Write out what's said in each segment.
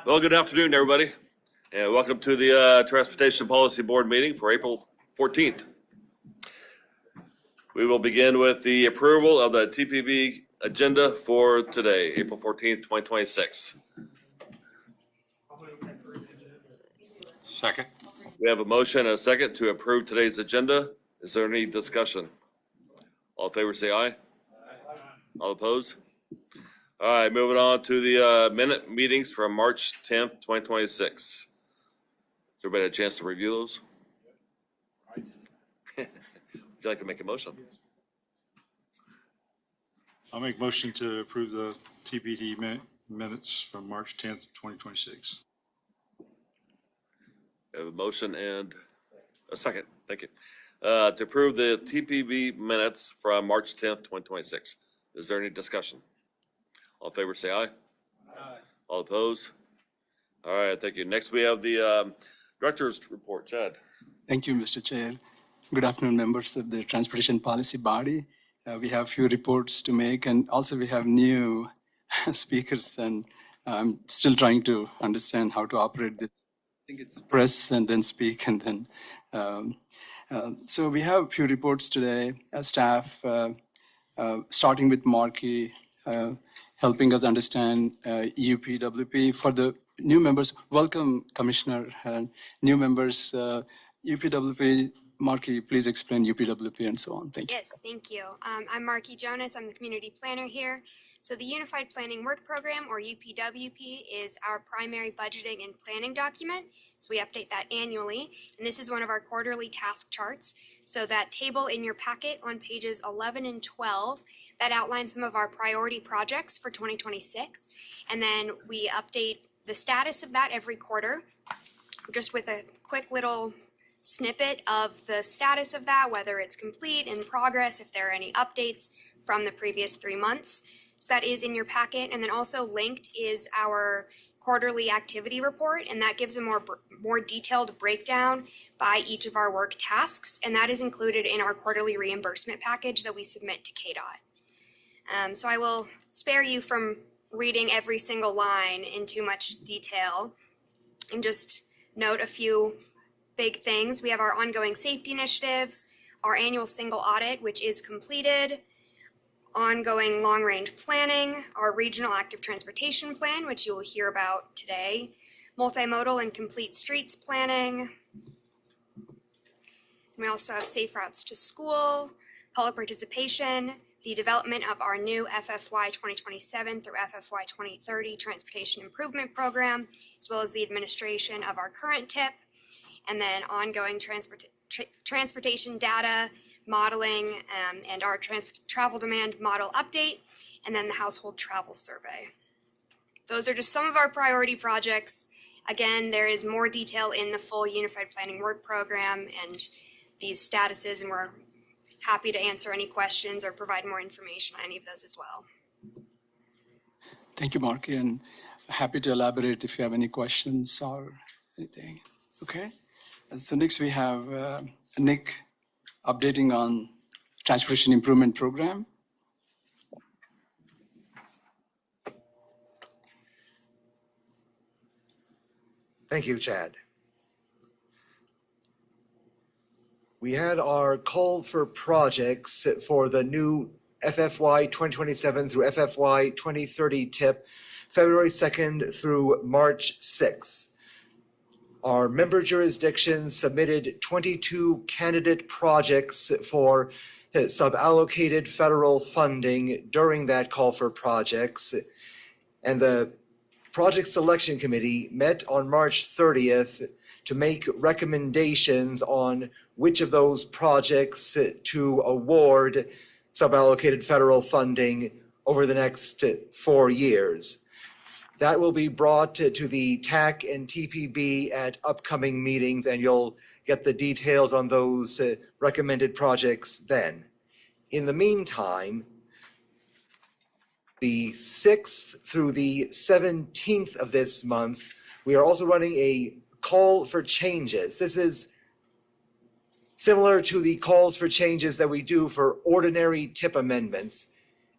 Well, good afternoon, everybody, and welcome to the Transportation Policy Board meeting for April 14th. We will begin with the approval of the TPB agenda for today, April 14th, 2026. Second. We have a motion and a second to approve today's agenda. Is there any discussion? All in favor say aye. All opposed? All right, moving on to the minute meetings from March 10th, 2026. Everybody had a chance to review those? Would you like to make a motion? I'll make motion to approve the TPD minutes from March 10th, 2026. I have a motion and a second. Thank you. To approve the TPB minutes from March 10th, 2026. Is there any discussion? All in favor say aye. Aye. All opposed? All right, thank you. Next we have the director's report. Chad. Thank you, Mr. Chair. Good afternoon, members of the Transportation Policy Body. We have a few reports to make, and also we have new speakers, and I'm still trying to understand how to operate this. I think it's press and then speak, and then. So we have a few reports today. Staff, starting with Marky, helping us understand UPWP. For the new members, welcome, Commissioner. New members, UPWP, Marky, please explain UPWP and so on. Thank you. Yes, thank you. I'm Marky Jonas. I'm the community planner here. So the Unified Planning Work Program, or UPWP, is our primary budgeting and planning document. So we update that annually. And this is one of our quarterly task charts. So that table in your packet on pages 11 and 12, that outlines some of our priority projects for 2026. And then we update the status of that every quarter, just with a quick little snippet of the status of that, whether it's complete, in progress, if there are any updates from the previous 3 months. So that is in your packet. And then also linked is our quarterly activity report, and that gives a more detailed breakdown by each of our work tasks, and that is included in our quarterly reimbursement package that we submit to KDOT. So I will spare you from reading every single line in too much detail and just note a few big things. We have our ongoing safety initiatives, our annual single audit, which is completed, ongoing long-range planning, our regional active transportation plan, which you will hear about today, multimodal and complete streets planning. We also have safe routes to school, public participation, the development of our new FFY 2027 through FFY 2030 Transportation Improvement Program, as well as the administration of our current TIP, and then ongoing transportation data modeling and our travel demand model update, and then the household travel survey. Those are just some of our priority projects. Again, there is more detail in the full Unified Planning Work Program and these statuses, and we're happy to answer any questions or provide more information on any of those as well. Thank you, Mark, and happy to elaborate if you have any questions or anything. Okay. And so next we have Nick updating on Transportation Improvement Program. Thank you, Chad. We had our call for projects for the new FFY 2027 through FFY 2030 TIP, February 2nd through March 6th. Our member jurisdictions submitted 22 candidate projects for suballocated federal funding during that call for projects, and the Project Selection Committee met on March 30th to make recommendations on which of those projects to award suballocated federal funding over the next 4 years. That will be brought to the TAC and TPB at upcoming meetings, and you'll get the details on those recommended projects then. In the meantime, the 6th through the 17th of this month, we are also running a call for changes. This is similar to the calls for changes that we do for ordinary TIP amendments.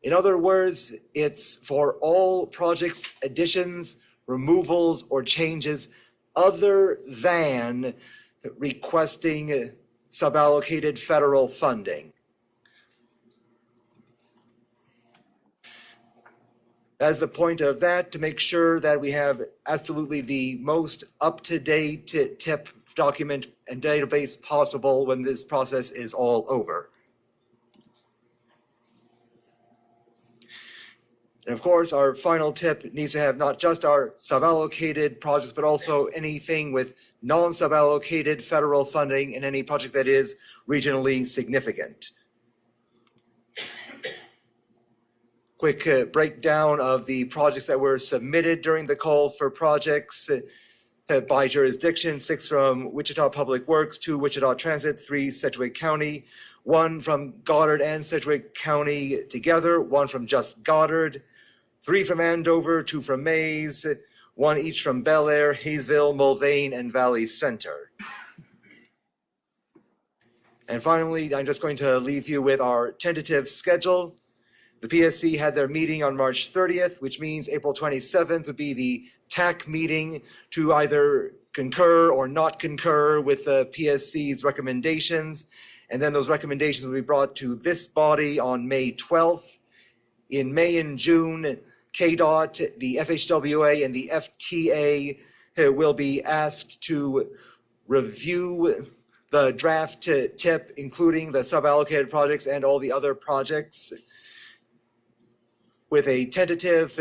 In other words, it's for all projects, additions, removals, or changes other than requesting suballocated federal funding. As the point of that, to make sure that we have absolutely the most up-to-date TIP document and database possible when this process is all over. And of course, our final tip needs to have not just our suballocated projects, but also anything with non-suballocated federal funding and any project that is regionally significant. Quick breakdown of the projects that were submitted during the call for projects by jurisdiction: 6 from Wichita Public Works, 2 Wichita Transit, 3 Sedgwick County, 1 from Goddard and Sedgwick County together, 1 from just Goddard, 3 from Andover, 2 from Mays, 1 each from Bel Air, Hayesville, Mulvane, and Valley Center. And finally, I'm just going to leave you with our tentative schedule. The PSC had their meeting on March 30th, which means April 27th would be the TAC meeting to either concur or not concur with the PSC's recommendations. And then those recommendations will be brought to this body on May 12th. In May and June, KDOT, the FHWA, and the FTA will be asked to review the draft TIP, including the suballocated projects and all the other projects, with a tentative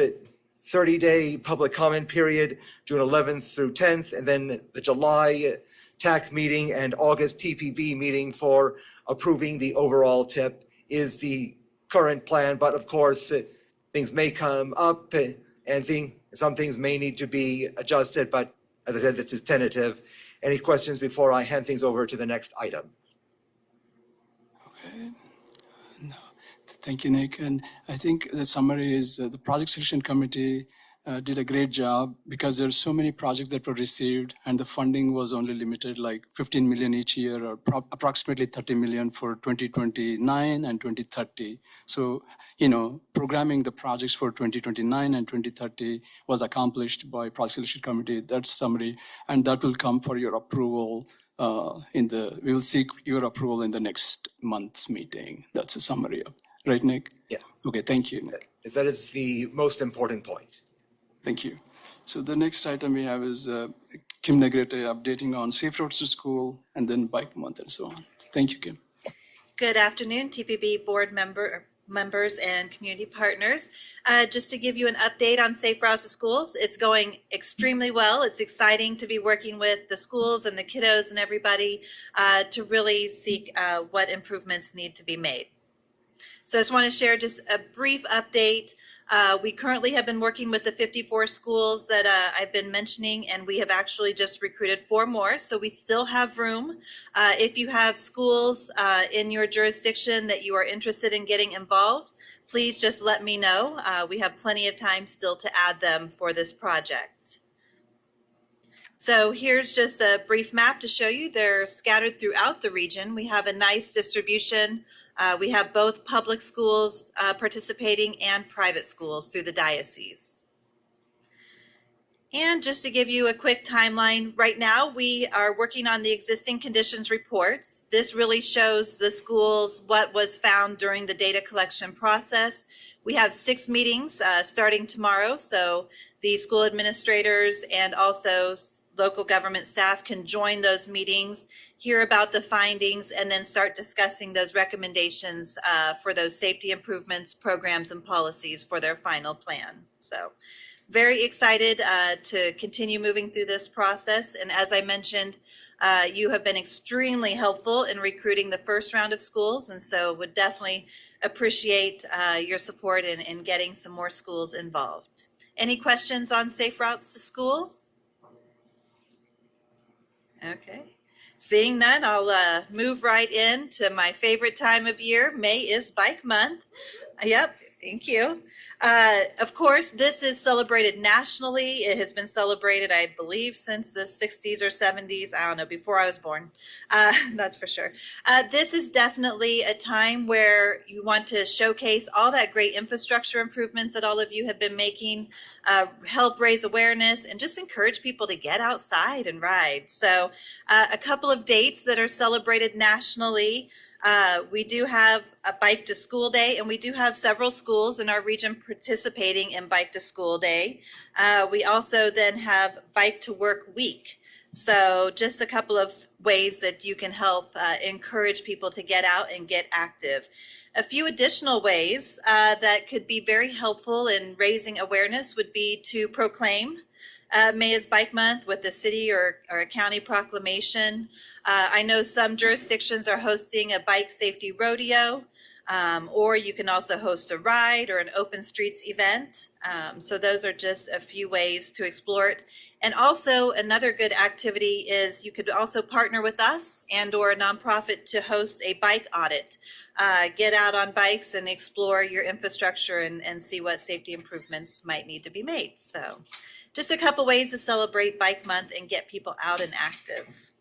30-day public comment period, June 11th through 10th, and then the July TAC meeting and August TPB meeting for approving the overall TIP is the current plan. But of course, things may come up and some things may need to be adjusted. But as I said, this is tentative. Any questions before I hand things over to the next item? Okay. No. Thank you, Nick. And I think the summary is the project selection committee did a great job because there's so many projects that were received and the funding was only limited like 15 million each year or approximately 30 million for 2029 and 2030. So, programming the projects for 2029 and 2030 was accomplished by project selection committee. That's summary, and that will come for your approval we will seek your approval in the next month's meeting. That's a summary of, right, Nick? Yeah. Okay, thank you, Nick. That is the most important point. Thank you. So the next item we have is Kim Negrete updating on safe roads to school and then bike month and so on. Thank you, Kim. Good afternoon, TPB board members and community partners. Just to give you an update on Safe Routes to Schools, it's going extremely well. It's exciting to be working with the schools and the kiddos and everybody to really seek what improvements need to be made. So I just want to share just a brief update. We currently have been working with the 54 schools that I've been mentioning, and we have actually just recruited 4 more. So we still have room. If you have schools in your jurisdiction that you are interested in getting involved, please just let me know. We have plenty of time still to add them for this project. So here's just a brief map to show you. They're scattered throughout the region. We have a nice distribution. We have both public schools participating and private schools through the diocese. And just to give you a quick timeline, right now we are working on the existing conditions reports. This really shows the schools what was found during the data collection process. We have 6 meetings starting tomorrow, so the school administrators and also local government staff can join those meetings, hear about the findings, and then start discussing those recommendations for those safety improvements, programs, and policies for their final plan. So very excited to continue moving through this process. And as I mentioned, you have been extremely helpful in recruiting the first round of schools, and so would definitely appreciate your support in getting some more schools involved. Any questions on Safe Routes to Schools? Okay. Seeing none, I'll move right in to my favorite time of year. May is Bike Month. Yep, thank you. Of course, this is celebrated nationally. It has been celebrated, I believe, since the 60s or 70s. I don't know, before I was born. That's for sure. This is definitely a time where you want to showcase all that great infrastructure improvements that all of you have been making, help raise awareness, and just encourage people to get outside and ride. So a couple of dates that are celebrated nationally. We do have a Bike to School Day, and we do have several schools in our region participating in Bike to School Day. We also then have Bike to Work Week. So just a couple of ways that you can help encourage people to get out and get active. A few additional ways that could be very helpful in raising awareness would be to proclaim May is Bike Month with a city or a county proclamation. I know some jurisdictions are hosting a bike safety rodeo, or you can also host a ride or an open streets event. So those are just a few ways to explore it. And also another good activity is you could also partner with us and or a nonprofit to host a bike audit. Get out on bikes and explore your infrastructure and see what safety improvements might need to be made. So just a couple ways to celebrate Bike Month and get people out and active.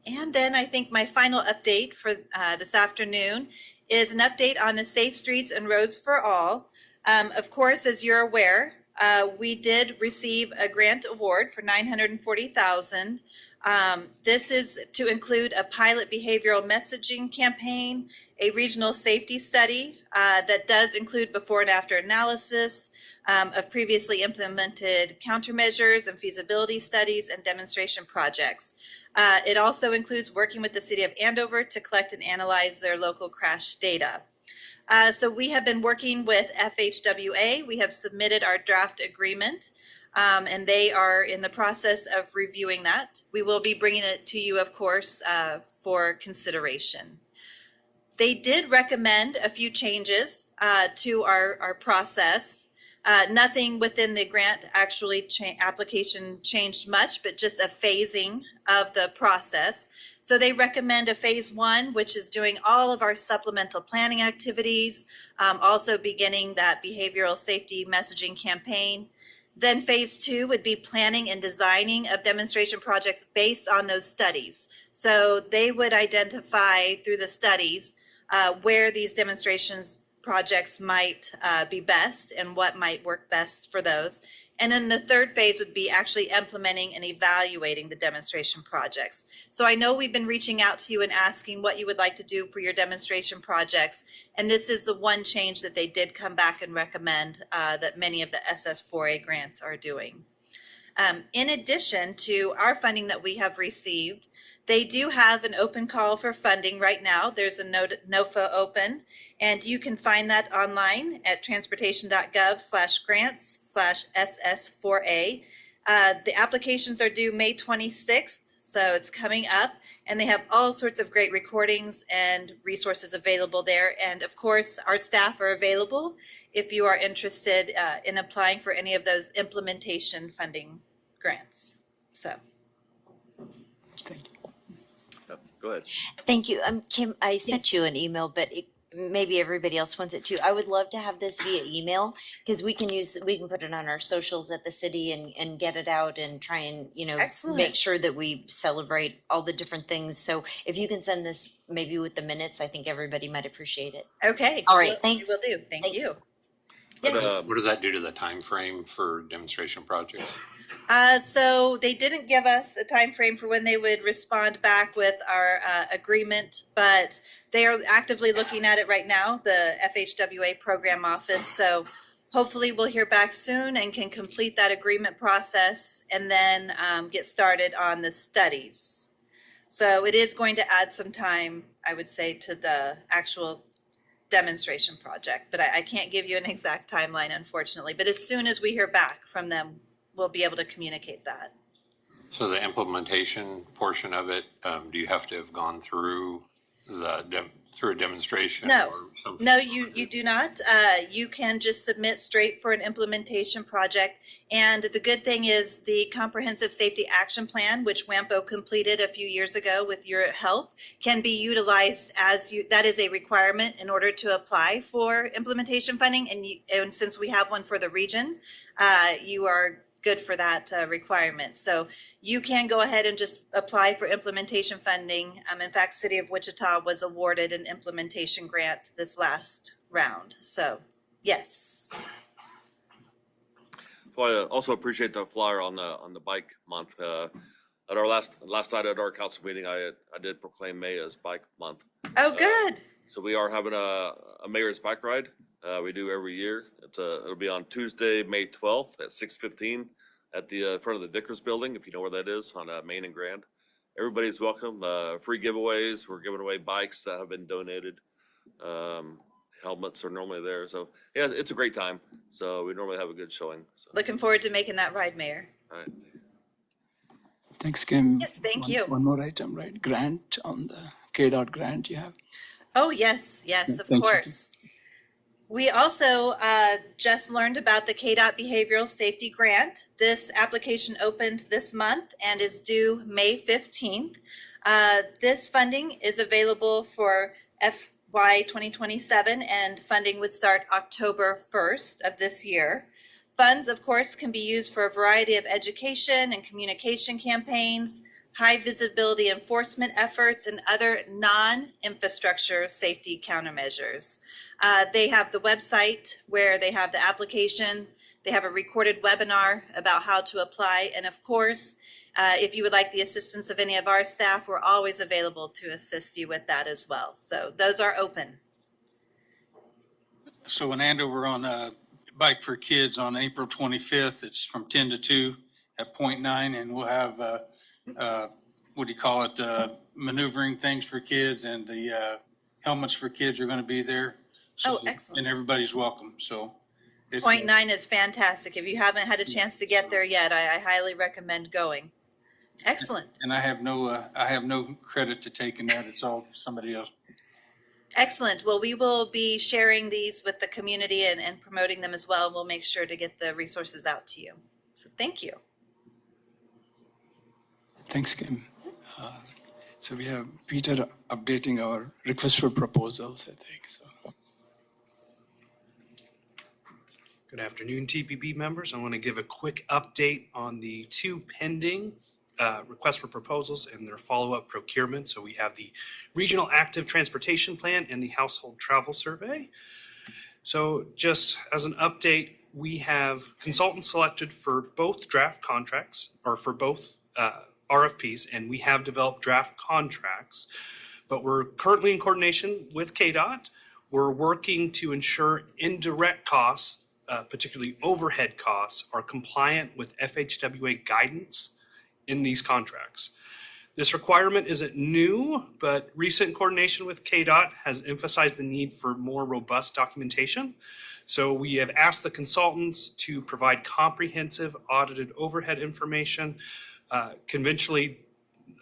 And then I think my final update for this afternoon is an update on the Safe Streets and Roads for All. Of course, as you're aware, we did receive a grant award for $940,000. This is to include a pilot behavioral messaging campaign, a regional safety study that does include before and after analysis of previously implemented countermeasures and feasibility studies and demonstration projects. It also includes working with the city of Andover to collect and analyze their local crash data. So we have been working with FHWA. We have submitted our draft agreement. And they are in the process of reviewing that. We will be bringing it to you, of course, for consideration. They did recommend a few changes to our process. Nothing within the grant actually application changed much, but just a phasing of the process. So they recommend a phase 1, which is doing all of our supplemental planning activities, also beginning that behavioral safety messaging campaign. Then phase 2 would be planning and designing of demonstration projects based on those studies. So they would identify through the studies where these demonstrations projects might be best and what might work best for those. And then the third phase would be actually implementing and evaluating the demonstration projects. So I know we've been reaching out to you and asking what you would like to do for your demonstration projects. And this is the one change that they did come back and recommend that many of the SS4A grants are doing. In addition to our funding that we have received, they do have an open call for funding right now. There's a NOFA open, and you can find that online at transportation.gov/grants/SS4A. The applications are due May 26th, so it's coming up, and they have all sorts of great recordings and resources available there. And of course, our staff are available if you are interested in applying for any of those implementation funding grants. So. Thank you. Yep, go ahead. Thank you. Kim, I sent you an email, but maybe everybody else wants it too. I would love to have this via email because we can put it on our socials at the city and get it out and try and, Excellent. make sure that we celebrate all the different things. So if you can send this maybe with the minutes, I think everybody might appreciate it. Okay. All right, thanks. We will do. Thank Thanks. you. But, Yes. What does that do to the time frame for demonstration projects? So they didn't give us a time frame for when they would respond back with our agreement, but they are actively looking at it right now, the FHWA program office. So hopefully we'll hear back soon and can complete that agreement process and then get started on the studies. So it is going to add some time, I would say, to the actual demonstration project, but I can't give you an exact timeline, unfortunately. But as soon as we hear back from them, we'll be able to communicate that. So the implementation portion of it, do you have to have gone through through a demonstration? No. Or some? No, you do not. You can just submit straight for an implementation project. And the good thing is the Comprehensive Safety Action Plan, which WAMPO completed a few years ago with your help, can be utilized that is a requirement in order to apply for implementation funding. And since we have one for the region, you are good for that requirement. So you can go ahead and just apply for implementation funding. In fact, City of Wichita was awarded an implementation grant this last round. So yes. Well, I also appreciate the flyer on the bike month. At our last night at our council meeting, I did proclaim May as Bike Month. Oh, good. So we are having a mayor's bike ride. We do every year. It'll be on Tuesday, May 12th at 6:15 at the front of the Vickers Building, if you know where that is, on Main and Grand. Everybody's welcome. Free giveaways. We're giving away bikes that have been donated. Helmets are normally there. So yeah, it's a great time. So we normally have a good showing. So. Looking forward to making that ride, Mayor. All right. Thanks, Kim. Yes, thank you. One more item, right? Grant on the KDOT grant you have. Oh, yes, of Thank you. course. We also just learned about the KDOT Behavioral Safety Grant. This application opened this month and is due May 15th. This funding is available for FY 2027, and funding would start October 1st of this year. Funds, of course, can be used for a variety of education and communication campaigns, high visibility enforcement efforts, and other non-infrastructure safety countermeasures. They have the website where they have the application. They have a recorded webinar about how to apply. And of course, if you would like the assistance of any of our staff, we're always available to assist you with that as well. So those are open. So in Andover on Bike for Kids on April 25th, it's from 10 to 2 at Point 9, and we'll have maneuvering things for kids, and the helmets for kids are going to be there. So, excellent. And everybody's welcome. So it's Point 9 is fantastic. If you haven't had a chance to get there yet, I highly recommend going. Excellent. And I have no credit to take in that. It's all somebody else. Excellent. Well, we will be sharing these with the community and promoting them as well. We'll make sure to get the resources out to you. So thank you. Thanks, Kim. So we have Peter updating our request for proposals, I think. So. Good afternoon, TPB members. I want to give a quick update on the two pending requests for proposals and their follow-up procurement. So we have the Regional Active Transportation Plan and the Household Travel Survey. So just as an update, we have consultants selected for both draft contracts, or for both RFPs, and we have developed draft contracts, but we're currently in coordination with KDOT. We're working to ensure indirect costs, particularly overhead costs, are compliant with FHWA guidance in these contracts. This requirement isn't new, but recent coordination with KDOT has emphasized the need for more robust documentation. So we have asked the consultants to provide comprehensive audited overhead information. Conventionally,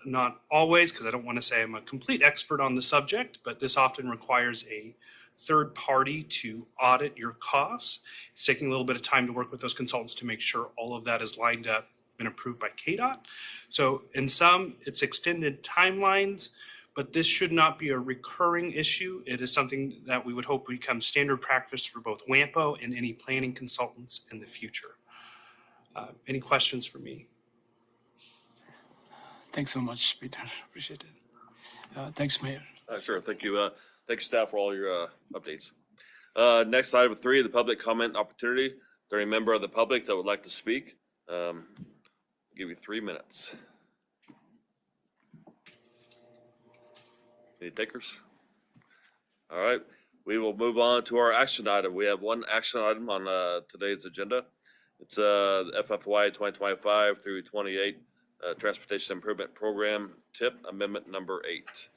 not always, because I don't want to say I'm a complete expert on the subject, but this often requires a third party to audit your costs. It's taking a little bit of time to work with those consultants to make sure all of that is lined up and approved by KDOT. So in some, it's extended timelines, but this should not be a recurring issue. It is something that we would hope becomes standard practice for both WAMPO and any planning consultants in the future. Any questions for me? Thanks so much, Peter. Appreciate it. Thanks, Mayor. Sure. Thank you. Thank you, staff, for all your updates. Next, item 3, the public comment opportunity. Is there any member of the public that would like to speak? Give you 3 minutes. Any takers? All right. We will move on to our action item. We have one action item on today's agenda. It's FFY 2025 through 28 Transportation Improvement Program TIP Amendment number 8.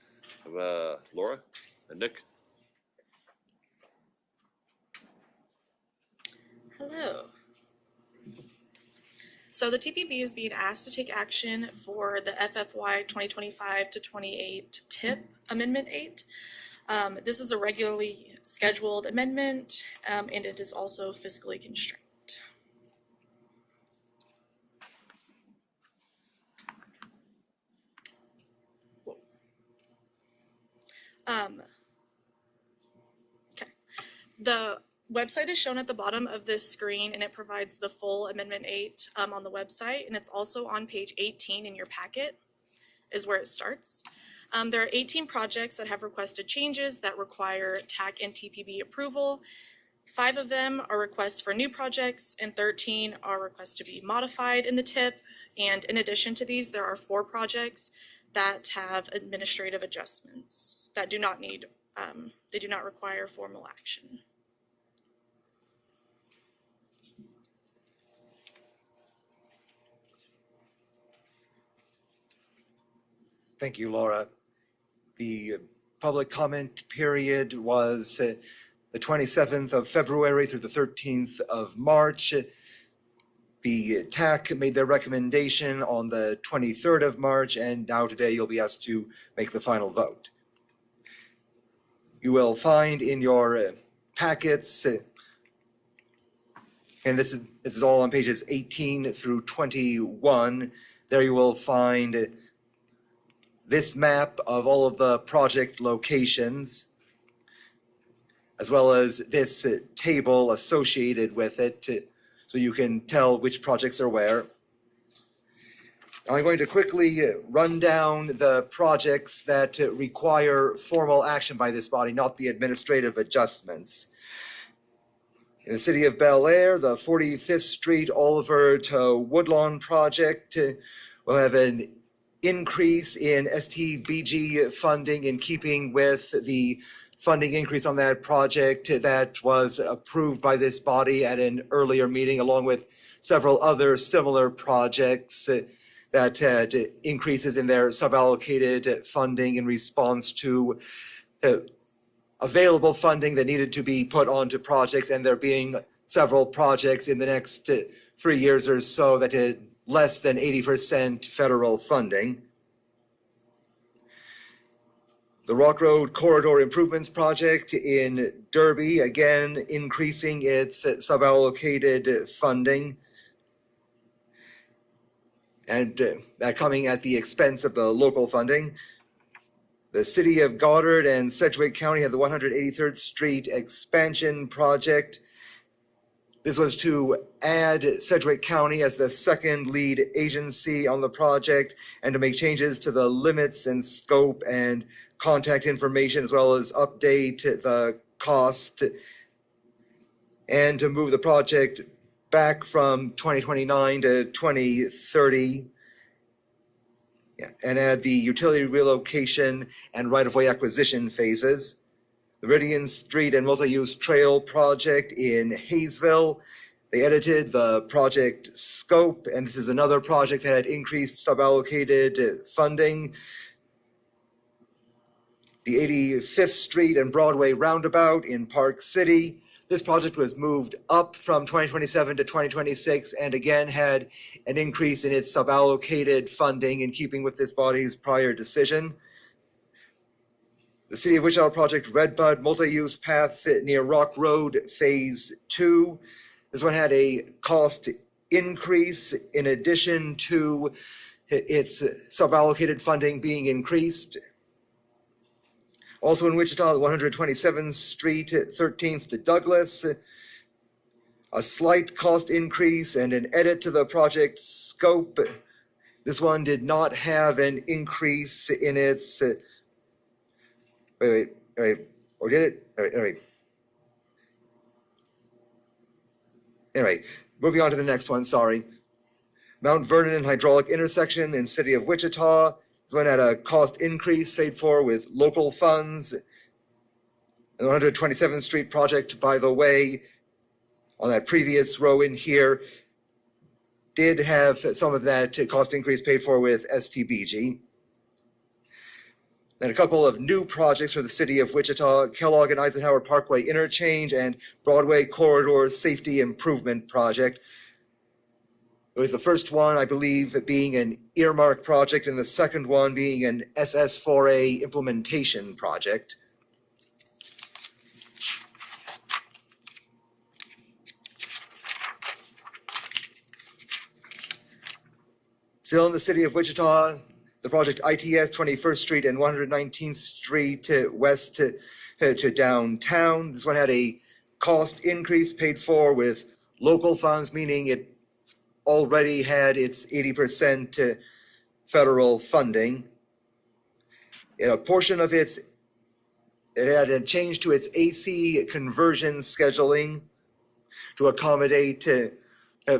Laura and Nick. Hello. So the TPB is being asked to take action for the FFY 2025 to 28 TIP Amendment 8. This is a regularly scheduled amendment, and it is also fiscally constrained. Okay. The website is shown at the bottom of this screen, and it provides the full Amendment 8 on the website, and it's also on page 18 in your packet is where it starts. There are 18 projects that have requested changes that require TAC and TPB approval. 5 of them are requests for new projects, and 13 are requests to be modified in the TIP. And in addition to these, there are 4 projects that have administrative adjustments that do not need, they do not require formal action. Thank you, Laura. The public comment period was the 27th of February through the 13th of March. The TAC made their recommendation on the 23rd of March, and now today you'll be asked to make the final vote. You will find in your packets, and this is all on pages 18 through 21, there you will find this map of all of the project locations, as well as this table associated with it, so you can tell which projects are where. Now I'm going to quickly run down the projects that require formal action by this body, not the administrative adjustments. In the city of Bel Air, the 45th Street Oliver to Woodlawn project will have an increase in STBG funding in keeping with the funding increase on that project that was approved by this body at an earlier meeting, along with several other similar projects that had increases in their suballocated funding in response to available funding that needed to be put onto projects, and there being several projects in the next 3 years or so that had less than 80% federal funding. The Rock Road Corridor Improvements Project in Derby, again, increasing its suballocated funding, and that coming at the expense of the local funding. The City of Goddard and Sedgwick County had the 183rd Street Expansion Project. This was to add Sedgwick County as the second lead agency on the project and to make changes to the limits and scope and contact information, as well as update the cost, and to move the project back from 2029 to 2030, and add the utility relocation and right-of-way acquisition phases. The Meridian Street and Multi-Use Trail project in Hayesville, they edited the project scope, and this is another project that had increased suballocated funding. The 85th Street and Broadway Roundabout in Park City, this project was moved up from 2027 to 2026 and again had an increase in its suballocated funding in keeping with this body's prior decision. The City of Wichita project Redbud Multi-Use Path near Rock Road Phase 2. This one had a cost increase in addition to its suballocated funding being increased. Also in Wichita, the 127th Street, 13th to Douglas, a slight cost increase and an edit to the project scope. This one did not have an increase in its, or did it? Anyway, moving on to the next one, sorry. Mount Vernon and Hydraulic Intersection in City of Wichita. This one had a cost increase paid for with local funds. The 127th Street project, by the way, on that previous row in here, did have some of that cost increase paid for with STBG. Then a couple of new projects for the City of Wichita, Kellogg and Eisenhower Parkway Interchange and Broadway Corridor Safety Improvement Project. with the first one, I believe, being an earmark project and the second one being an SS4A implementation project. Still in the city of Wichita, the project ITS 21st Street and 119th Street west to downtown. This one had a cost increase paid for with local funds, meaning it already had its 80% federal funding. A portion of it had a change to its AC conversion scheduling to accommodate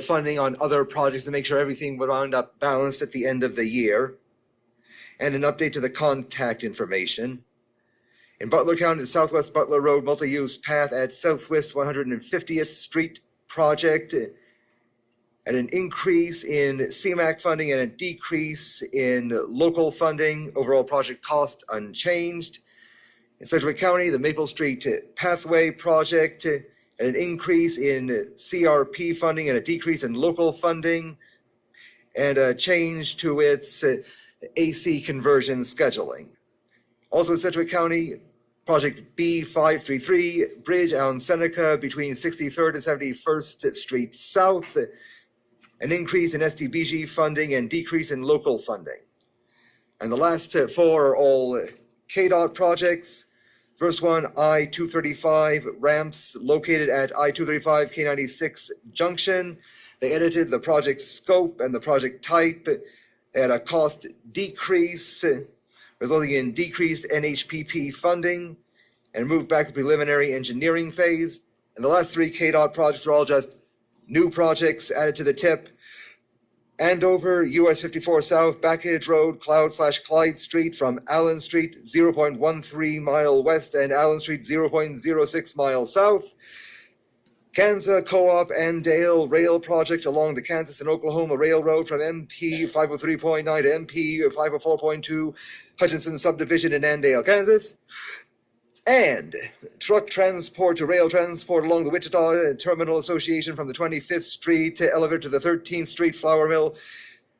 funding on other projects to make sure everything would round up balanced at the end of the year, and an update to the contact information. In Butler County, the Southwest Butler Road multi-use path at Southwest 150th Street project, and an increase in CMAQ funding and a decrease in local funding. Overall project cost unchanged. In Sedgwick County, the Maple Street Pathway project, an increase in CRP funding and a decrease in local funding, and a change to its AC conversion scheduling. Also in Sedgwick County, project B533, bridge on Seneca between 63rd and 71st Street South, an increase in SDBG funding and decrease in local funding. And the last four are all KDOT projects. First one, I-235 ramps located at I-235 K96 junction. They edited the project scope and the project type at a cost decrease, resulting in decreased NHPP funding, and moved back to preliminary engineering phase. And the last three KDOT projects are all just new projects added to the tip. Andover, US 54 South, Backage Road, Cloud/Clyde Street from Allen Street, 0.13 mile west, and Allen Street, 0.06 mile south. Kansas Co-op and Dale Rail Project along the Kansas and Oklahoma Railroad from MP 503.9 to MP 504.2, Hutchinson Subdivision in Andale, Kansas. And truck transport to rail transport along the Wichita Terminal Association from the 25th Street elevator to the 13th Street Flour Mill,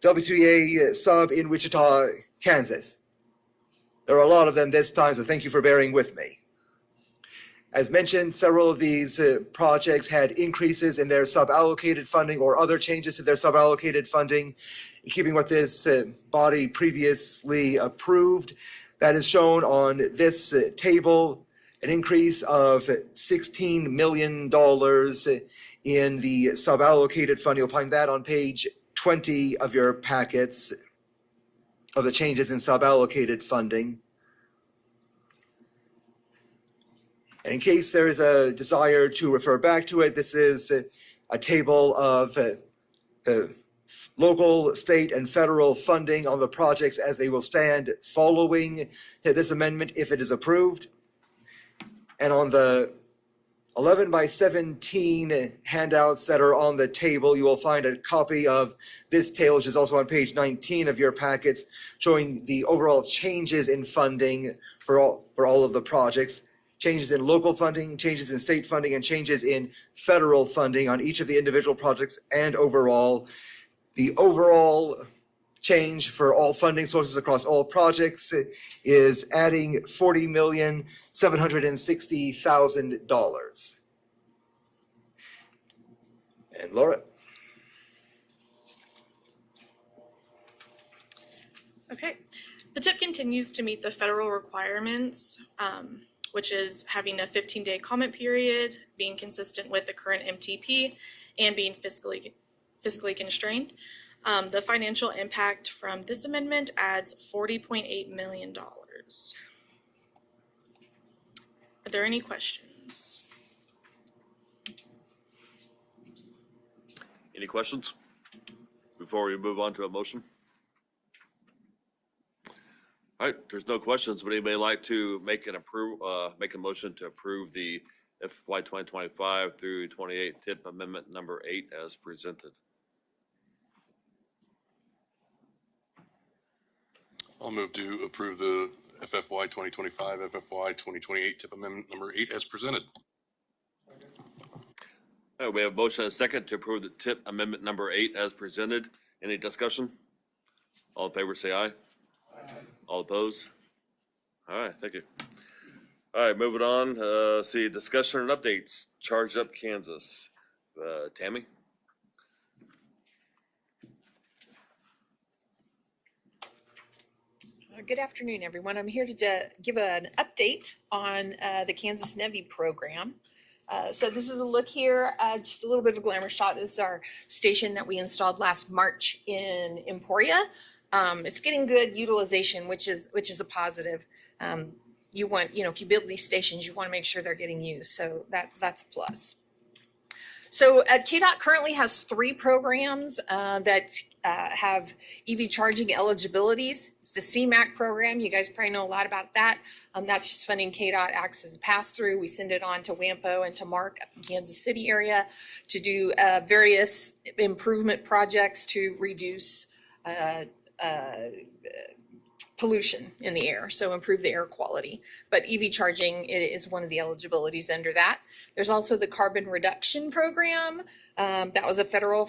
WTA sub in Wichita, Kansas. There are a lot of them this time, so thank you for bearing with me. As mentioned, several of these projects had increases in their sub-allocated funding or other changes to their sub-allocated funding, keeping what this body previously approved. That is shown on this table, an increase of $16 million in the sub-allocated funding. You'll find that on page 20 of your packets of the changes in sub-allocated funding. And in case there is a desire to refer back to it, this is a table of the local, state, and federal funding on the projects as they will stand following this amendment if it is approved. And on the 11 by 17 handouts that are on the table, you will find a copy of this table, which is also on page 19 of your packets, showing the overall changes in funding for all of the projects. Changes in local funding, changes in state funding, and changes in federal funding on each of the individual projects and overall. The overall change for all funding sources across all projects is adding $40,760,000. And Laura? Okay. The TIP continues to meet the federal requirements, which is having a 15-day comment period, being consistent with the current MTP, and being fiscally constrained. The financial impact from this amendment adds $40.8 million. Are there any questions? Any questions before we move on to a motion? All right, there's no questions. Would anybody like to make a motion to approve the FY 2025 through 28 TIP Amendment number 8 as presented? I'll move to approve the FFY 2025, FFY 2028 TIP Amendment number 8 as presented. All right, we have a motion and a second to approve the tip amendment number 8 as presented. Any discussion? All in favor, say aye. All opposed? All right, thank you. All right, moving on. See, discussion and updates. Charge Up Kansas. Tammy? Good afternoon, everyone. I'm here to give an update on the Kansas NEVI program. So this is a look here, just a little bit of a glamour shot. This is our station that we installed last March in Emporia. It's getting good utilization, which is a positive. You want, if you build these stations, you want to make sure they're getting used. So that's a plus. So KDOT currently has 3 programs that have EV charging eligibilities. It's the CMAQ program. You guys probably know a lot about that. That's just funding KDOT acts as a pass-through. We send it on to WAMPO and to MARC up in Kansas City area to do various improvement projects to reduce pollution in the air, so improve the air quality. But EV charging is one of the eligibilities under that. There's also the carbon reduction program. That was a federal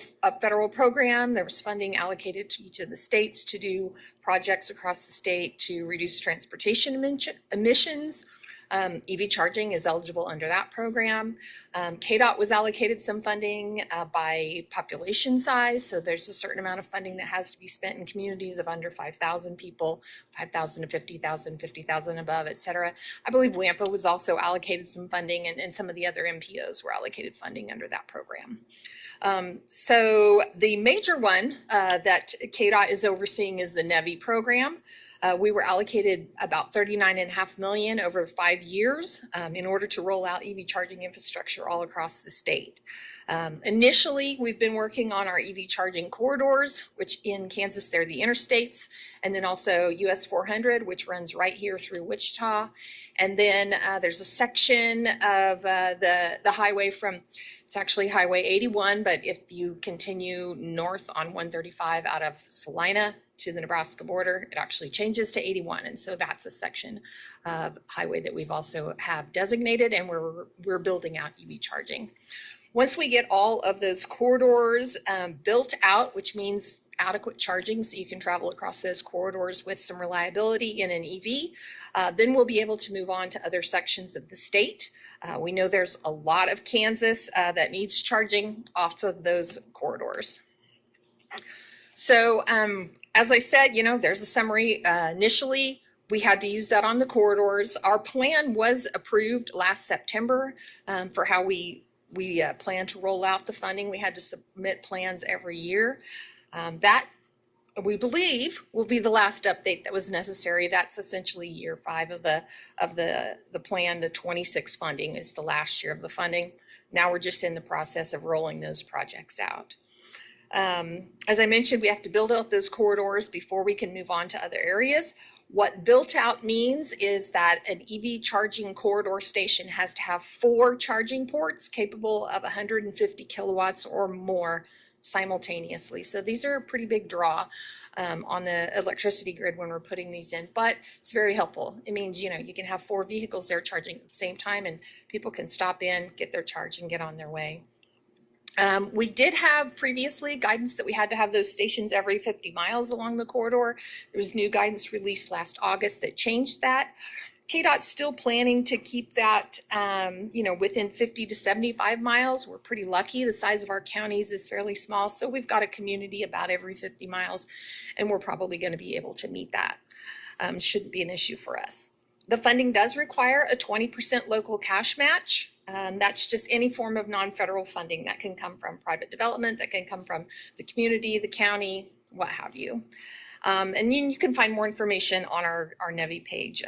program. There was funding allocated to each of the states to do projects across the state to reduce transportation emissions. EV charging is eligible under that program. KDOT was allocated some funding by population size. So there's a certain amount of funding that has to be spent in communities of under 5,000 people, 5,000 to 50,000, 50,000 above, et cetera. I believe WAMPO was also allocated some funding, and some of the other MPOs were allocated funding under that program. So the major one that KDOT is overseeing is the NEVI program. We were allocated about $39.5 million over 5 years in order to roll out EV charging infrastructure all across the state. Initially, we've been working on our EV charging corridors, which in Kansas, they're the interstates, and then also US 400, which runs right here through Wichita. And then there's a section of the highway it's actually Highway 81, but if you continue north on 135 out of Salina to the Nebraska border, it actually changes to 81. And so that's a section of highway that we've also have designated, and we're building out EV charging. Once we get all of those corridors built out, which means adequate charging so you can travel across those corridors with some reliability in an EV, then we'll be able to move on to other sections of the state. We know there's a lot of Kansas that needs charging off of those corridors. So as I said, there's a summary. Initially, we had to use that on the corridors. Our plan was approved last September for how we plan to roll out the funding. We had to submit plans every year. That we believe will be the last update that was necessary. That's essentially year 5 of the plan. The 26 funding is the last year of the funding. Now we're just in the process of rolling those projects out. As I mentioned, we have to build out those corridors before we can move on to other areas. What built out means is that an EV charging corridor station has to have 4 charging ports capable of 150 kilowatts or more simultaneously. So these are a pretty big draw on the electricity grid when we're putting these in, but it's very helpful. It means, you can have 4 vehicles there charging at the same time, and people can stop in, get their charge, and get on their way. We did have previously guidance that we had to have those stations every 50 miles along the corridor. There was new guidance released last August that changed that. KDOT's still planning to keep that, within 50 to 75 miles. We're pretty lucky. The size of our counties is fairly small, so we've got a community about every 50 miles, and we're probably going to be able to meet that. Shouldn't be an issue for us. The funding does require a 20% local cash match. That's just any form of non-federal funding that can come from private development, that can come from the community, the county, what have you. And then you can find more information on our NEVI page,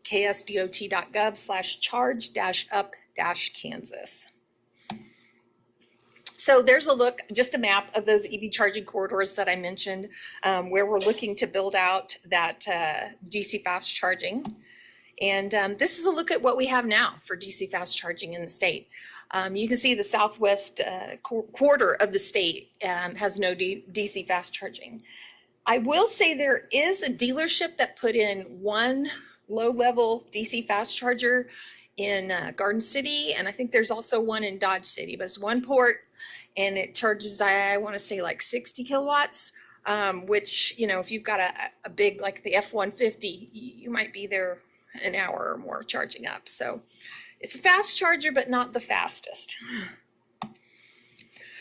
ksdot.gov/charge-up-Kansas. So there's a look, just a map of those EV charging corridors that I mentioned, where we're looking to build out that DC fast charging. And this is a look at what we have now for DC fast charging in the state. You can see the southwest quarter of the state has no DC fast charging. I will say there is a dealership that put in one low-level DC fast charger in Garden City, and I think there's also one in Dodge City, but it's one port, and it charges, I want to say, like 60 kilowatts, which, you know, if you've got a big, like the F-150, you might be there an hour or more charging up. So it's a fast charger, but not the fastest.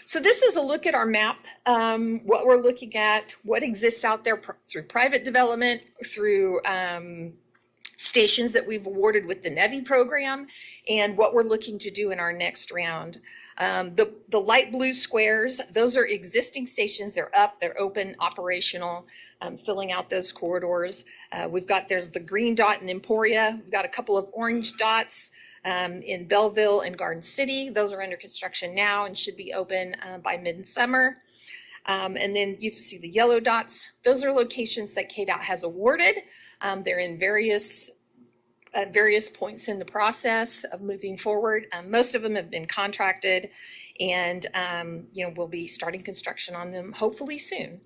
So this is a look at our map, what we're looking at, what exists out there through private development, through stations that we've awarded with the NEVI program, and what we're looking to do in our next round. The light blue squares, those are existing stations. They're up, they're open, operational, filling out those corridors. There's the green dot in Emporia. We've got a couple of orange dots in Belleville and Garden City. Those are under construction now and should be open by midsummer. And then you see the yellow dots. Those are locations that KDOT has awarded. They're in various points in the process of moving forward. Most of them have been contracted, and we'll be starting construction on them hopefully soon.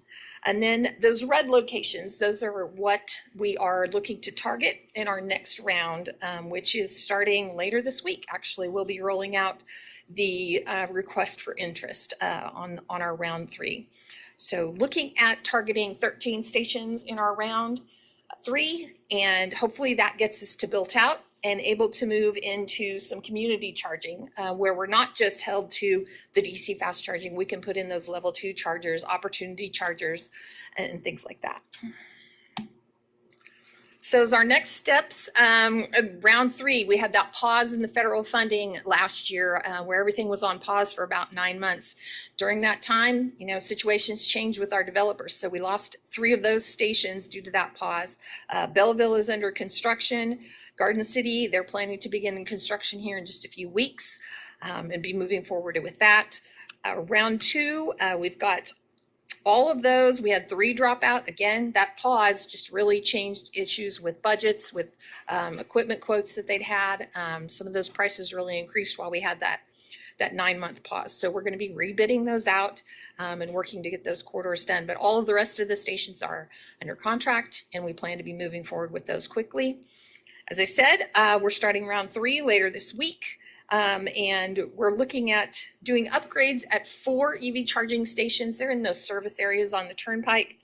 And then those red locations, those are what we are looking to target in our next round, which is starting later this week. Actually, we'll be rolling out the request for interest on our round 3. So looking at targeting 13 stations in our round 3, and hopefully that gets us to built out and able to move into some community charging where we're not just held to the DC fast charging. We can put in those level 2 chargers, opportunity chargers, and things like that. So as our next steps, round 3, we had that pause in the federal funding last year where everything was on pause for about 9 months. During that time, situations changed with our developers. So we lost 3 of those stations due to that pause. Belleville is under construction. Garden City, they're planning to begin construction here in just a few weeks and be moving forward with that. Round 2, we've got all of those. We had 3 drop out. Again, that pause just really changed issues with budgets, with equipment quotes that they'd had. Some of those prices really increased while we had that 9-month pause. So we're going to be rebidding those out and working to get those corridors done. But all of the rest of the stations are under contract, and we plan to be moving forward with those quickly. As I said, we're starting round 3 later this week. And we're looking at doing upgrades at 4 EV charging stations. They're in those service areas on the turnpike.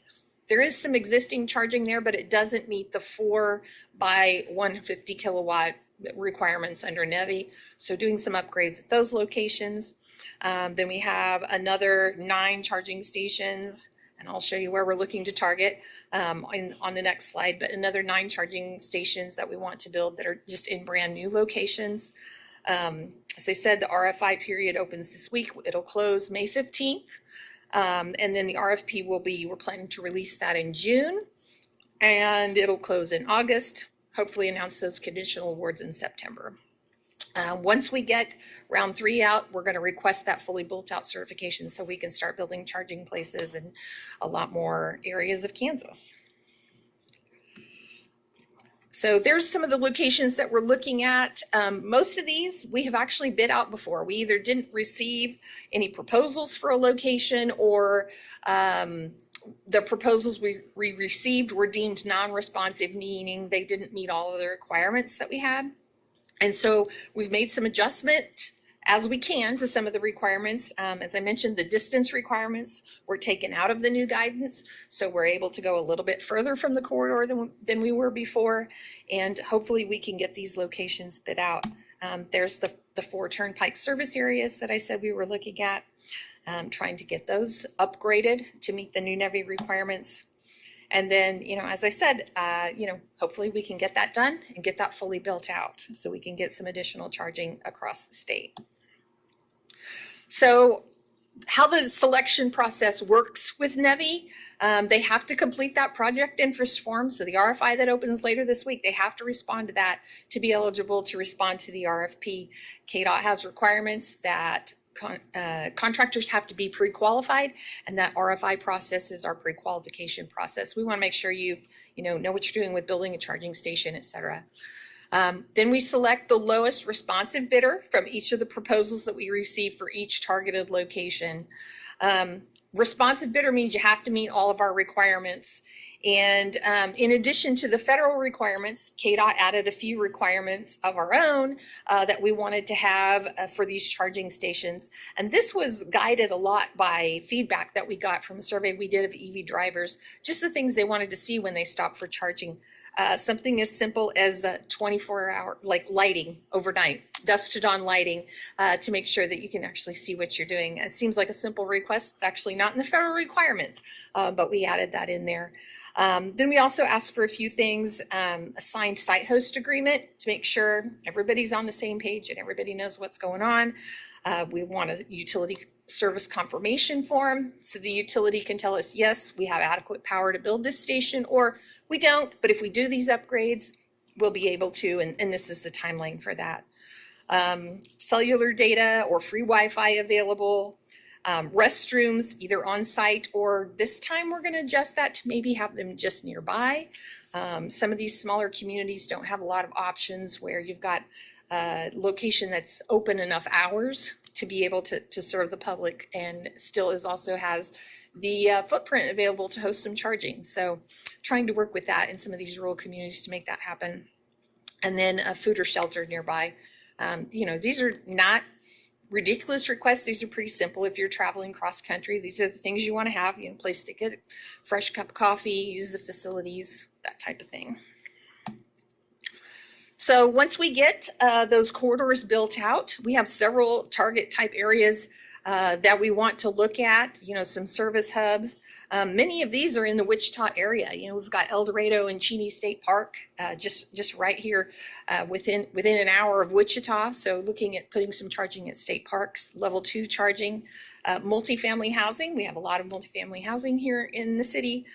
There is some existing charging there, but it doesn't meet the 4 by 150 kilowatt requirements under NEVI. So doing some upgrades at those locations. Then we have another 9 charging stations, and I'll show you where we're looking to target on the next slide, but another 9 charging stations that we want to build that are just in brand new locations. As I said, the RFI period opens this week. It'll close May 15th. And then the RFP we're planning to release that in June, and it'll close in August, hopefully announce those conditional awards in September. Once we get round 3 out, we're going to request that fully built out certification so we can start building charging places in a lot more areas of Kansas. So there's some of the locations that we're looking at. Most of these we have actually bid out before. We either didn't receive any proposals for a location, or the proposals we received were deemed non-responsive, meaning they didn't meet all of the requirements that we had. And so we've made some adjustments as we can to some of the requirements. As I mentioned, the distance requirements were taken out of the new guidance, so we're able to go a little bit further from the corridor than we were before, and hopefully we can get these locations bid out. There's the 4 turnpike service areas that I said we were looking at, trying to get those upgraded to meet the new NEVI requirements. And then, as I said, hopefully we can get that done and get that fully built out so we can get some additional charging across the state. So how the selection process works with NEVI, they have to complete that project interest form. So the RFI that opens later this week, they have to respond to that to be eligible to respond to the RFP. KDOT has requirements that contractors have to be pre-qualified, and that RFI process is our pre-qualification process. We want to make sure you know what you're doing with building a charging station, et cetera. Then we select the lowest responsive bidder from each of the proposals that we receive for each targeted location. Responsive bidder means you have to meet all of our requirements, And in addition to the federal requirements, KDOT added a few requirements of our own that we wanted to have for these charging stations. And this was guided a lot by feedback that we got from a survey we did of EV drivers, just the things they wanted to see when they stopped for charging. Something as simple as 24-hour like lighting overnight, dusk to dawn lighting, to make sure that you can actually see what you're doing. It seems like a simple request. It's actually not in the federal requirements, but we added that in there. Then we also asked for a few things, a signed site host agreement to make sure everybody's on the same page and everybody knows what's going on. We want a utility service confirmation form so the utility can tell us, yes, we have adequate power to build this station, or we don't, but if we do these upgrades, we'll be able to, and this is the timeline for that. Cellular data or free Wi-Fi available, restrooms either on site, or this time we're going to adjust that to maybe have them just nearby. Some of these smaller communities don't have a lot of options where you've got a location that's open enough hours to be able to serve the public, and still also has the footprint available to host some charging. So trying to work with that in some of these rural communities to make that happen. And then a food or shelter nearby. These are not ridiculous requests. These are pretty simple. If you're traveling cross country, these are the things you want to have, a place to get a fresh cup of coffee, use the facilities, that type of thing. So once we get those corridors built out, we have several target type areas that we want to look at, some service hubs. Many of these are in the Wichita area. We've got El Dorado and Cheney State Park just right here within an hour of Wichita. So looking at putting some charging at state parks, level 2 charging, multifamily housing. We have a lot of multifamily housing here in the city.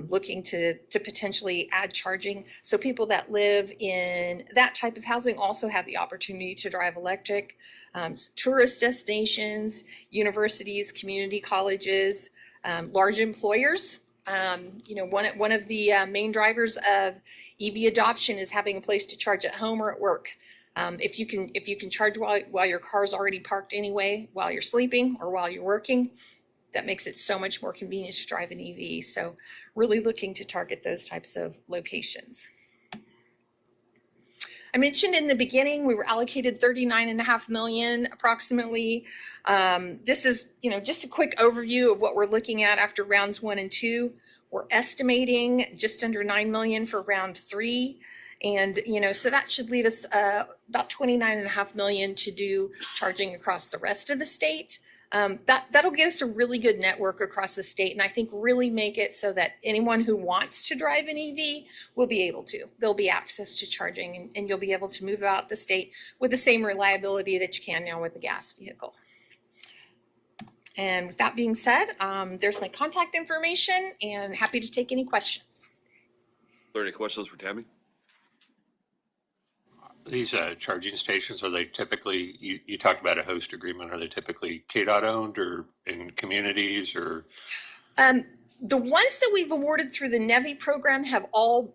Looking to potentially add charging. So people that live in that type of housing also have the opportunity to drive electric. Tourist destinations, universities, community colleges, large employers. One of the main drivers of EV adoption is having a place to charge at home or at work. If you can charge while your car's already parked anyway, while you're sleeping or while you're working, that makes it so much more convenient to drive an EV. So really looking to target those types of locations. I mentioned in the beginning, we were allocated $39.5 million approximately. This is, just a quick overview of what we're looking at after rounds 1 and 2. We're estimating just under $9 million for round 3. And, so that should leave us about $29.5 million to do charging across the rest of the state. That'll get us a really good network across the state, and I think really make it so that anyone who wants to drive an EV will be able to. There'll be access to charging, and you'll be able to move out the state with the same reliability that you can now with the gas vehicle. And with that being said, there's my contact information, and happy to take any questions. Are there any questions for Tammy? These charging stations, are they typically, you talked about a host agreement, are they typically KDOT owned or in communities or? The ones that we've awarded through the NEVI program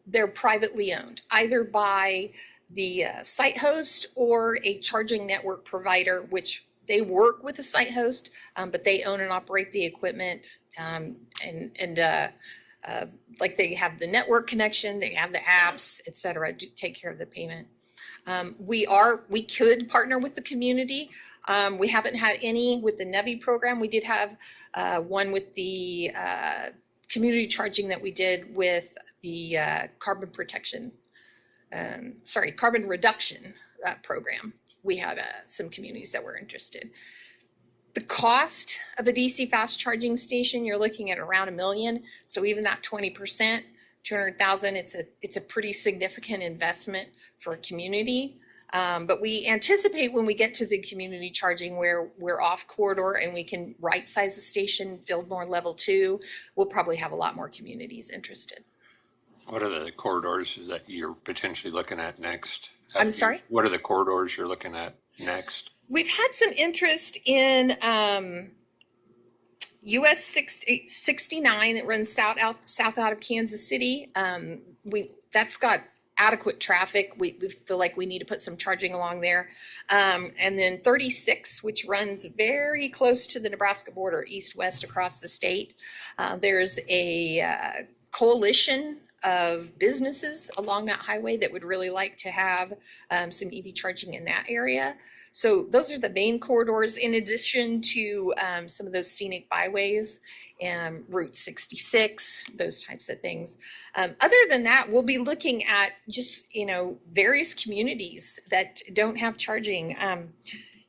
they're privately owned, either by the site host or a charging network provider, which they work with a site host, but they own and operate the equipment, like they have the network connection, they have the apps, et cetera, to take care of the payment. We could partner with the community. We haven't had any with the NEVI program. We did have one with the community charging that we did with the carbon reduction program. We had some communities that were interested. The cost of a DC fast charging station, you're looking at around $1 million. So even that 20%, $200,000, it's a pretty significant investment for a community. But we anticipate when we get to the community charging where we're off corridor and we can right size the station, build more level 2, we'll probably have a lot more communities interested. What are the corridors that you're potentially looking at next? I'm sorry? What are the corridors you're looking at next? We've had some interest in US 69 that runs south out of Kansas City. That's got adequate traffic. We feel like we need to put some charging along there. And then 36, which runs very close to the Nebraska border, east-west across the state. There's a coalition of businesses along that highway that would really like to have some EV charging in that area. So those are the main corridors, in addition to some of those scenic byways and Route 66, those types of things. Other than that, we'll be looking at just, various communities that don't have charging.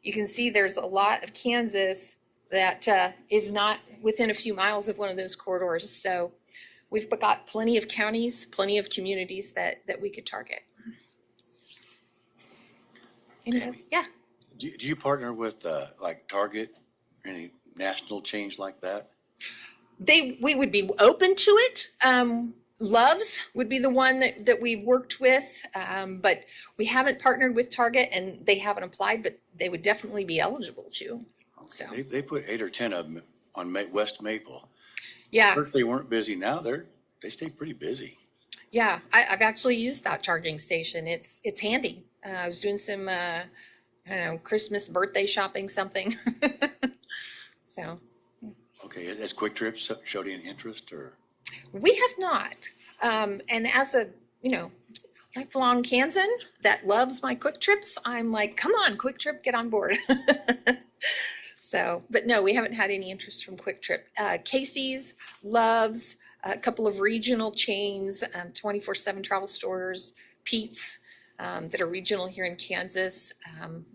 You can see there's a lot of Kansas that is not within a few miles of one of those corridors. So we've got plenty of counties, plenty of communities that we could target. Anyways, yeah. Do you partner with like Target, any national chains like that? We would be open to it. Love's would be the one that we've worked with, but we haven't partnered with Target and they haven't applied, but they would definitely be eligible to. Okay. So They put 8 or 10 of them on West Maple. yeah, First they weren't busy. Now they stay pretty busy. yeah. I've actually used that charging station. It's handy. I was doing some Christmas birthday shopping, something. So Okay, has Quick Trip showed any interest or? we have not. And as a lifelong Kansan that loves my Quick Trips, I'm like, come on, Quick Trip, get on board. So, but no, we haven't had any interest from Quick Trip. Casey's, Love's, a couple of regional chains, 24/7 travel stores, Pete's, that are regional here in Kansas,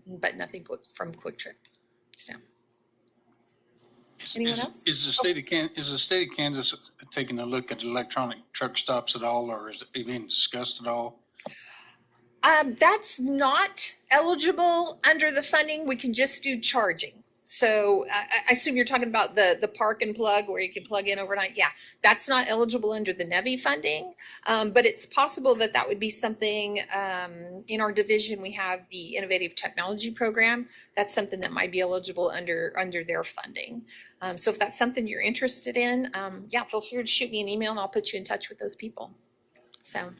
but nothing from Quick Trip. So, anyone else? Is the state of Kansas taking a look at electronic truck stops at all, or is it being discussed at all? That's not eligible under the funding. We can just do charging. So I assume you're talking about the park and plug where you can plug in overnight. Yeah, that's not eligible under the NEVI funding, but it's possible that would be something in our division. We have the Innovative Technology Program. That's something that might be eligible under their funding. So if that's something you're interested in, yeah, feel free to shoot me an email and I'll put you in touch with those people. So.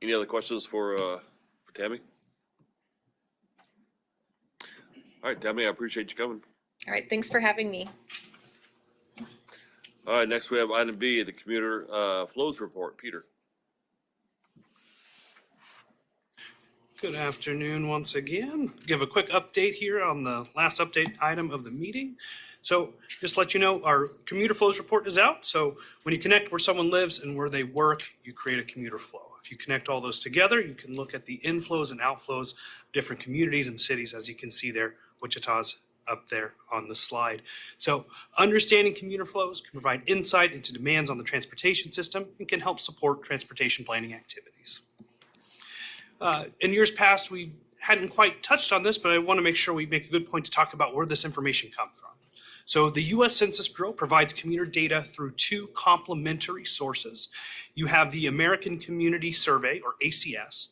Any other questions for Tammy? All right, Tammy, I appreciate you coming. All right, thanks for having me. All right, next we have item B, the commuter flows report. Peter. Good afternoon once again. Give a quick update here on the last update item of the meeting. So just to let you know, our commuter flows report is out. So when you connect where someone lives and where they work, you create a commuter flow. If you connect all those together, you can look at the inflows and outflows of different communities and cities, as you can see there. Wichita's up there on the slide. So understanding commuter flows can provide insight into demands on the transportation system and can help support transportation planning activities. In years past, we hadn't quite touched on this, but I want to make sure we make a good point to talk about where this information comes from. So the U.S. Census Bureau provides commuter data through two complementary sources. You have the American Community Survey, or ACS.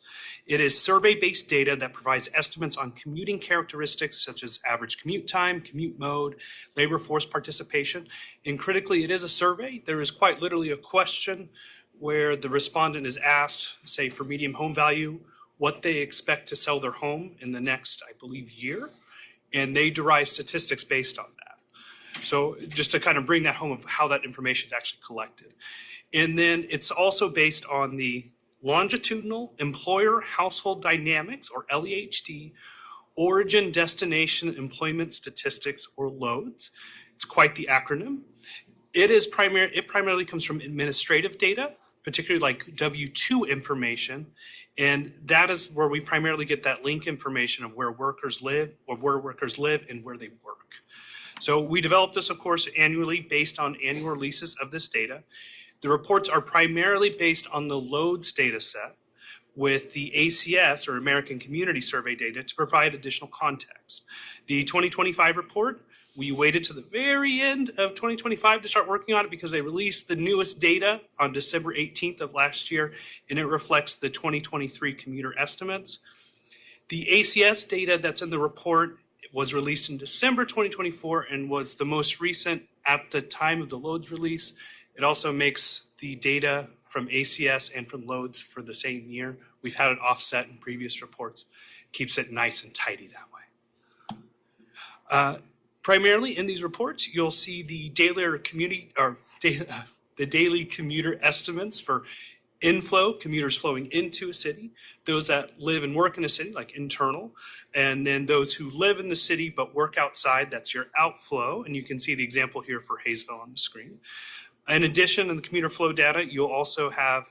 It is survey-based data that provides estimates on commuting characteristics such as average commute time, commute mode, labor force participation. And critically, it is a survey. There is quite literally a question where the respondent is asked, say for median home value, what they expect to sell their home in the next, I believe, year. And they derive statistics based on that. So just to kind of bring that home of how that information is actually collected. And then it's also based on the Longitudinal Employer Household Dynamics, or LEHD, Origin Destination Employment Statistics, or LOADS. It's quite the acronym. It primarily comes from administrative data, particularly like W-2 information, and that is where we primarily get that link information of where workers live and where they work. So we develop this, of course, annually based on annual releases of this data. The reports are primarily based on the LOADS data set with the ACS, or American Community Survey data, to provide additional context. The 2025 report, we waited to the very end of 2025 to start working on it because they released the newest data on December 18th of last year, and it reflects the 2023 commuter estimates. The ACS data that's in the report was released in December 2024 and was the most recent at the time of the LOADS release. It also makes the data from ACS and from LOADS for the same year. We've had it offset in previous reports. Keeps it nice and tidy that way. Primarily in these reports, you'll see the daily or the daily commuter estimates for inflow, commuters flowing into a city, those that live and work in a city, like internal, and then those who live in the city but work outside, that's your outflow. And you can see the example here for Hayesville on the screen. In addition, in the commuter flow data, you'll also have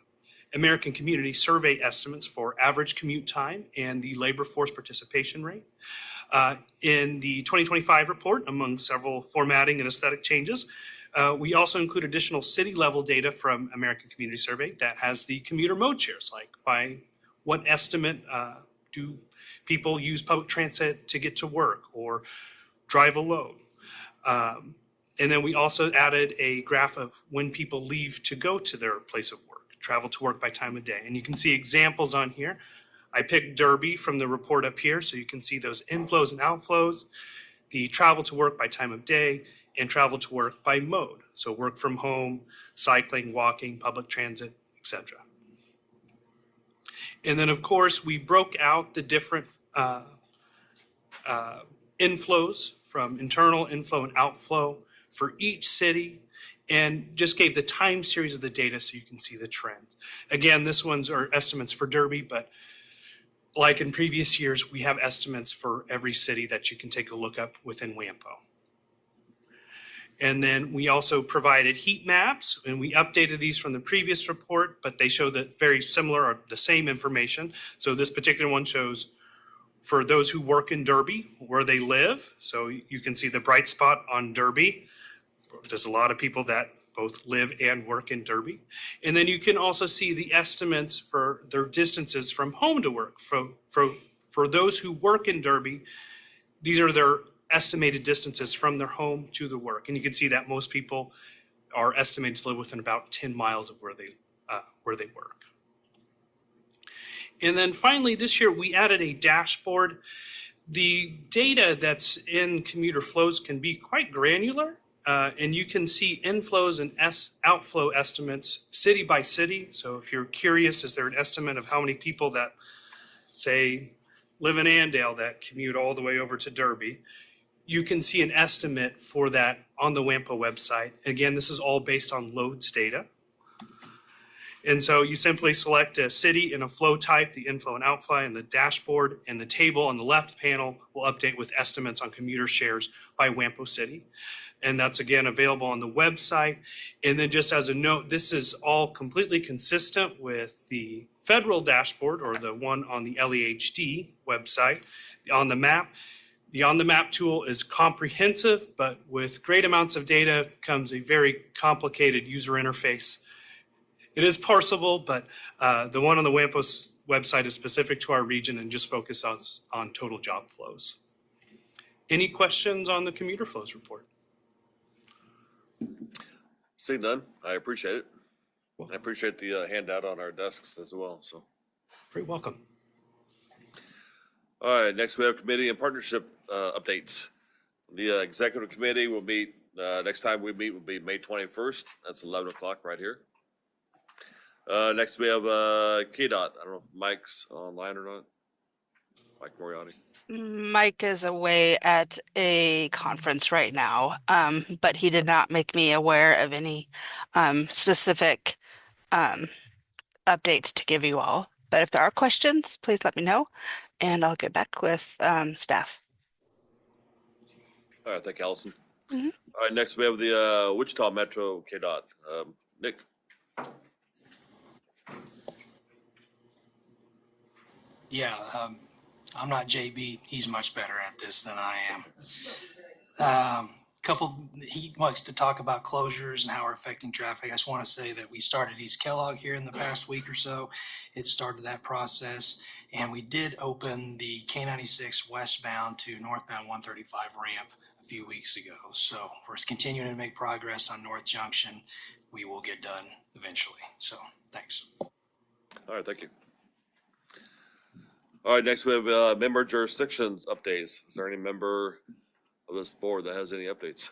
American Community Survey estimates for average commute time and the labor force participation rate. In the 2025 report, among several formatting and aesthetic changes, we also include additional city-level data from American Community Survey that has the commuter mode shares, like by what estimate do people use public transit to get to work or drive alone. And then we also added a graph of when people leave to go to their place of work, travel to work by time of day. And you can see examples on here. I picked Derby from the report up here, so you can see those inflows and outflows, the travel to work by time of day, and travel to work by mode. So work from home, cycling, walking, public transit, etc. And then, of course, we broke out the different inflows from internal inflow and outflow for each city and just gave the time series of the data so you can see the trend. Again, this one's are estimates for Derby, but like in previous years, we have estimates for every city that you can take a look up within WAMPO. And then we also provided heat maps, and we updated these from the previous report, but they show that very similar or the same information. So this particular one shows for those who work in Derby, where they live. So you can see the bright spot on Derby. There's a lot of people that both live and work in Derby. And then you can also see the estimates for their distances from home to work. For those who work in Derby, these are their estimated distances from their home to the work. And you can see that most people are estimated to live within about 10 miles of where they work. And then finally, this year, we added a dashboard. The data that's in commuter flows can be quite granular, and you can see inflows and outflow estimates city by city. So if you're curious, is there an estimate of how many people that, say, live in Andale that commute all the way over to Derby? You can see an estimate for that on the WAMPO website. Again, this is all based on loads data. And so you simply select a city and a flow type, the inflow and outflow, and the dashboard, and the table on the left panel will update with estimates on commuter shares by WAMPO city. And that's, again, available on the website. And then just as a note, this is all completely consistent with the federal dashboard, or the one on the LEHD website on the map. The On the Map tool is comprehensive, but with great amounts of data comes a very complicated user interface. It is parsable, but the one on the WAMPO website is specific to our region and just focuses on total job flows. Any questions on the commuter flows report? Seeing none, I appreciate it. I appreciate the handout on our desks as well. So, very welcome. All right, next we have committee and partnership updates. The executive committee will meet, next time we meet will be May 21st. That's 11 o'clock right here. Next we have KDOT. I don't know if Mike's online or not. Mike Moriarty. Mike is away at a conference right now, but he did not make me aware of any specific updates to give you all. But if there are questions, please let me know, and I'll get back with staff. All right, thank you, Allison. Mm-hmm. All right, next we have the Wichita Metro KDOT. Nick. Yeah, I'm not JB. He's much better at this than I am. He likes to talk about closures and how we're affecting traffic. I just want to say that we started East Kellogg here in the past week or so. It started that process, and we did open the K96 westbound to northbound 135 ramp a few weeks ago. So we're continuing to make progress on North Junction. We will get done eventually. So thanks. All right, thank you. All right, next we have member jurisdictions updates. Is there any member of this board that has any updates?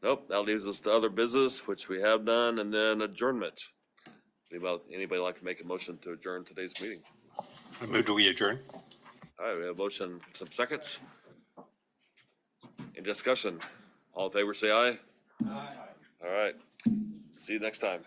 Nope, that leaves us to other business, which we have done, and then adjournment. Anybody like to make a motion to adjourn today's meeting? I move to we adjourn. All right, we have a motion, some seconds. Any discussion? All in favor, say aye. Aye. All right. See you next time.